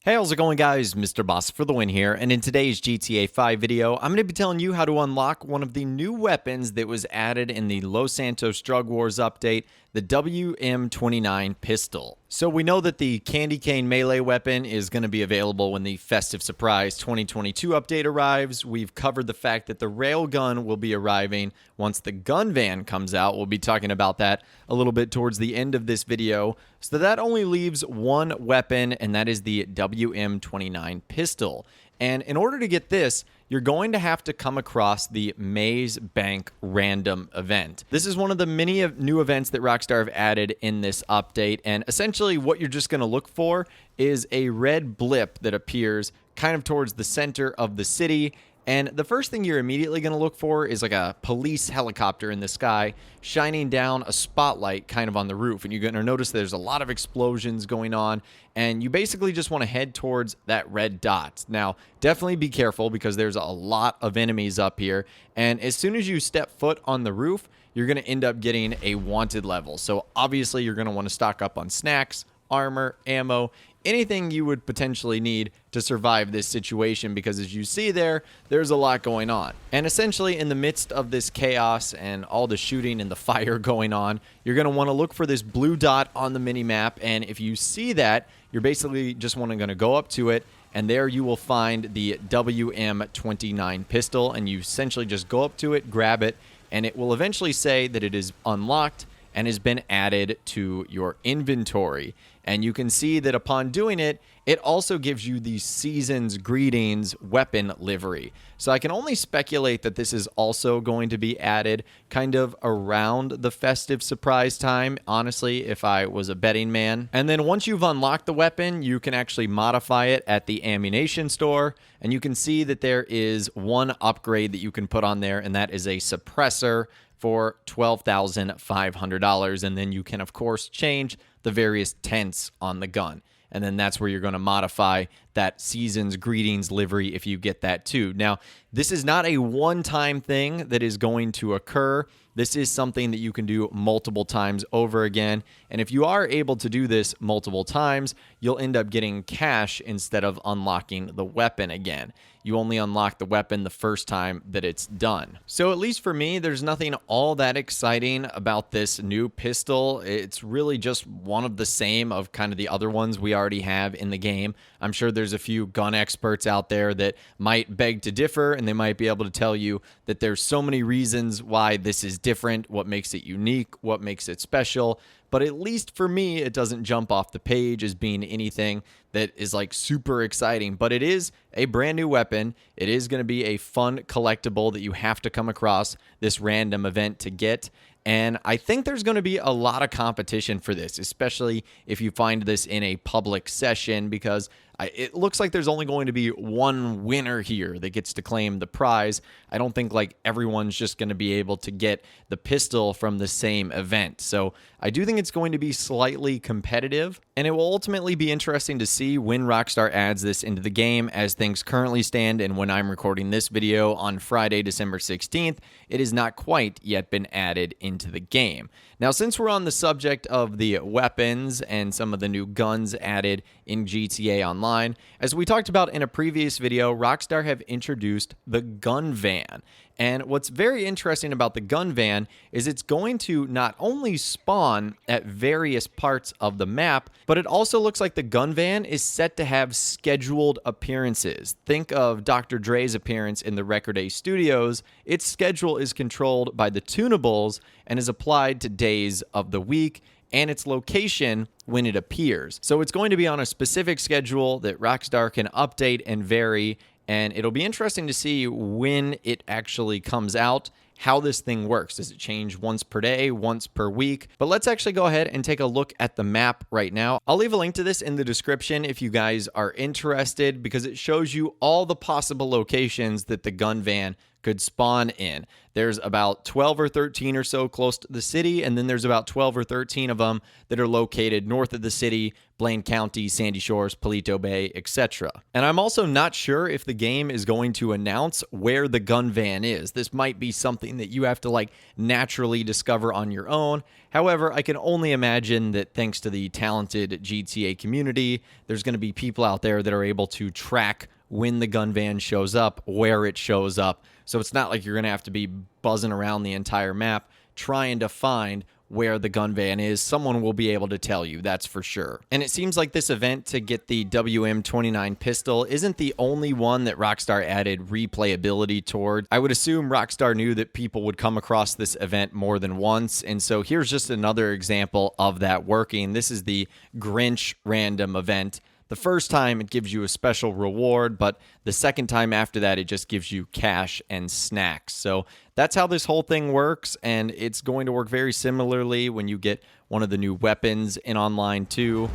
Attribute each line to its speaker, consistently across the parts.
Speaker 1: Hey, how's it going, guys? Mr. Boss for the win here, and in today's GTA 5 video, I'm going to be telling you how to unlock one of the new weapons that was added in the Los Santos Drug Wars update, the WM-29 pistol. So we know that the candy cane melee weapon is going to be available when the Festive Surprise 2022 update arrives. We've covered the fact that the railgun will be arriving once the gun van comes out. We'll be talking about that a little bit towards the end of this video. So that only leaves one weapon, and that is the WM-29 pistol. And in order to get this, you're going to have to come across the Maze Bank random event. This is one of the many new events that Rockstar have added in this update, and essentially what you're just going to look for is a red blip that appears kind of towards the center of the city. And the first thing you're immediately going to look for is like a police helicopter in the sky shining down a spotlight kind of on the roof. And you're going to notice there's a lot of explosions going on. And you basically just want to head towards that red dot. Now, definitely be careful because there's a lot of enemies up here. And as soon as you step foot on the roof, you're going to end up getting a wanted level. So obviously you're going to want to stock up on snacks, armor, ammo, anything you would potentially need to survive this situation, because as you see there's a lot going on. And essentially in the midst of this chaos and all the shooting and the fire going on, you're going to want to look for this blue dot on the mini-map, and if you see that, you're basically just going to go up to it, and there you will find the WM-29 pistol, and you essentially just go up to it, grab it, and it will eventually say that it is unlocked and has been added to your inventory. And you can see that upon doing it, it also gives you the Season's Greetings weapon livery. So I can only speculate that this is also going to be added kind of around the Festive Surprise time, honestly, if I was a betting man. And then once you've unlocked the weapon, you can actually modify it at the ammunition store. And you can see that there is one upgrade that you can put on there, and that is a suppressor for $12,500. And then you can, of course, change the various tents on the gun. And then that's where you're going to modify that Season's Greetings livery if you get that too. Now, this is not a one-time thing that is going to occur. This is something that you can do multiple times over again. And if you are able to do this multiple times, you'll end up getting cash instead of unlocking the weapon again. You only unlock the weapon the first time that it's done. So at least for me, there's nothing all that exciting about this new pistol. It's really just one of the same of kind of the other ones we already have in the game. I'm sure there's a few gun experts out there that might beg to differ, and they might be able to tell you that there's so many reasons why this is different, what makes it unique, what makes it special. But at least for me, it doesn't jump off the page as being anything that is like super exciting. But it is a brand new weapon. It is going to be a fun collectible that you have to come across this random event to get. And I think there's going to be a lot of competition for this, especially if you find this in a public session, because it looks like there's only going to be one winner here that gets to claim the prize. I don't think like everyone's just going to be able to get the pistol from the same event. So I do think it's going to be slightly competitive, and it will ultimately be interesting to see when Rockstar adds this into the game. As things currently stand, and when I'm recording this video on Friday, December 16th, it has not quite yet been added into the game. Now, since we're on the subject of the weapons and some of the new guns added in GTA Online, as we talked about in a previous video, Rockstar have introduced the gun van. And what's very interesting about the gun van is it's going to not only spawn at various parts of the map, but it also looks like the gun van is set to have scheduled appearances. Think of Dr. Dre's appearance in the Record A Studios. Its schedule is controlled by the tunables and is applied to days of the week and its location when it appears. So it's going to be on a specific schedule that Rockstar can update and vary. And it'll be interesting to see when it actually comes out, how this thing works. Does it change once per day, once per week? But let's actually go ahead and take a look at the map right now. I'll leave a link to this in the description if you guys are interested, because it shows you all the possible locations that the gun van could spawn in. There's about 12 or 13 or so close to the city, and then there's about 12 or 13 of them that are located north of the city, Blaine County, Sandy Shores, Palito Bay, etc. And I'm also not sure if the game is going to announce where the gun van is. This might be something that you have to like naturally discover on your own. However, I can only imagine that thanks to the talented GTA community, there's going to be people out there that are able to track when the gun van shows up, where it shows up. So it's not like you're going to have to be buzzing around the entire map trying to find where the gun van is. Someone will be able to tell you, that's for sure. And it seems like this event to get the WM-29 pistol isn't the only one that Rockstar added replayability toward. I would assume Rockstar knew that people would come across this event more than once, and so here's just another example of that working. This is the Grinch random event. The first time it gives you a special reward, but the second time after that, it just gives you cash and snacks. So that's how this whole thing works, and it's going to work very similarly when you get one of the new weapons in online too.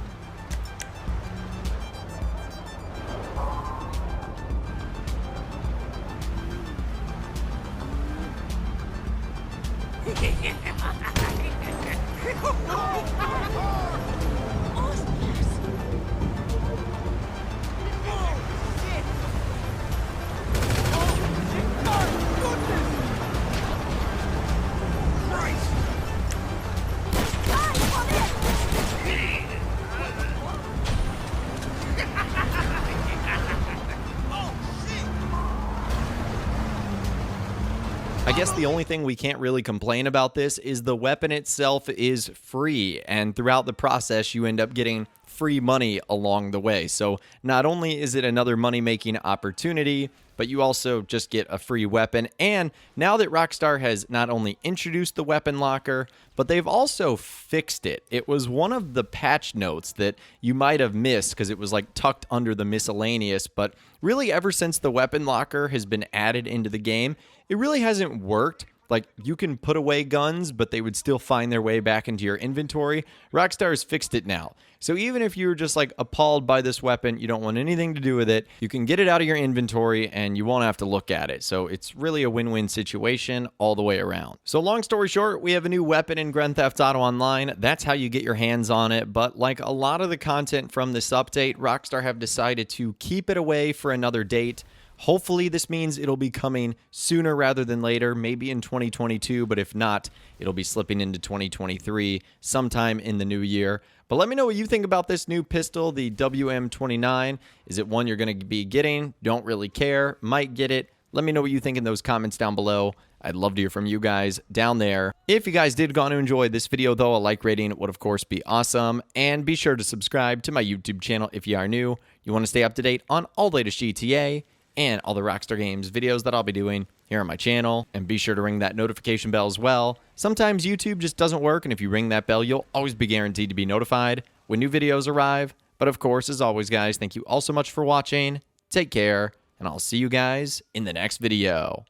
Speaker 1: I guess the only thing we can't really complain about this is the weapon itself is free, and throughout the process you end up getting free money along the way. So not only is it another money-making opportunity, but you also just get a free weapon. And now that Rockstar has not only introduced the weapon locker, but they've also fixed it. It was one of the patch notes that you might have missed because it was like tucked under the miscellaneous, but really ever since the weapon locker has been added into the game, it really hasn't worked. Like, you can put away guns, but they would still find their way back into your inventory. Rockstar has fixed it now. So even if you're just like appalled by this weapon, you don't want anything to do with it, you can get it out of your inventory and you won't have to look at it. So it's really a win-win situation all the way around. So long story short, we have a new weapon in Grand Theft Auto Online. That's how you get your hands on it. But like a lot of the content from this update, Rockstar have decided to keep it away for another date. Hopefully this means it'll be coming sooner rather than later, maybe in 2022, but if not, it'll be slipping into 2023 sometime in the new year. But let me know what you think about this new pistol, the WM-29. Is it one you're going to be getting? Don't really care. Might get it. Let me know what you think in those comments down below. I'd love to hear from you guys down there. If you guys did go on to enjoy this video, though, a like rating would, of course, be awesome. And be sure to subscribe to my YouTube channel if you are new. You want to stay up to date on all the latest GTA and all the Rockstar Games videos that I'll be doing here on my channel. And be sure to ring that notification bell as well. Sometimes YouTube just doesn't work, and if you ring that bell, you'll always be guaranteed to be notified when new videos arrive. But of course, as always, guys, thank you all so much for watching. Take care, and I'll see you guys in the next video.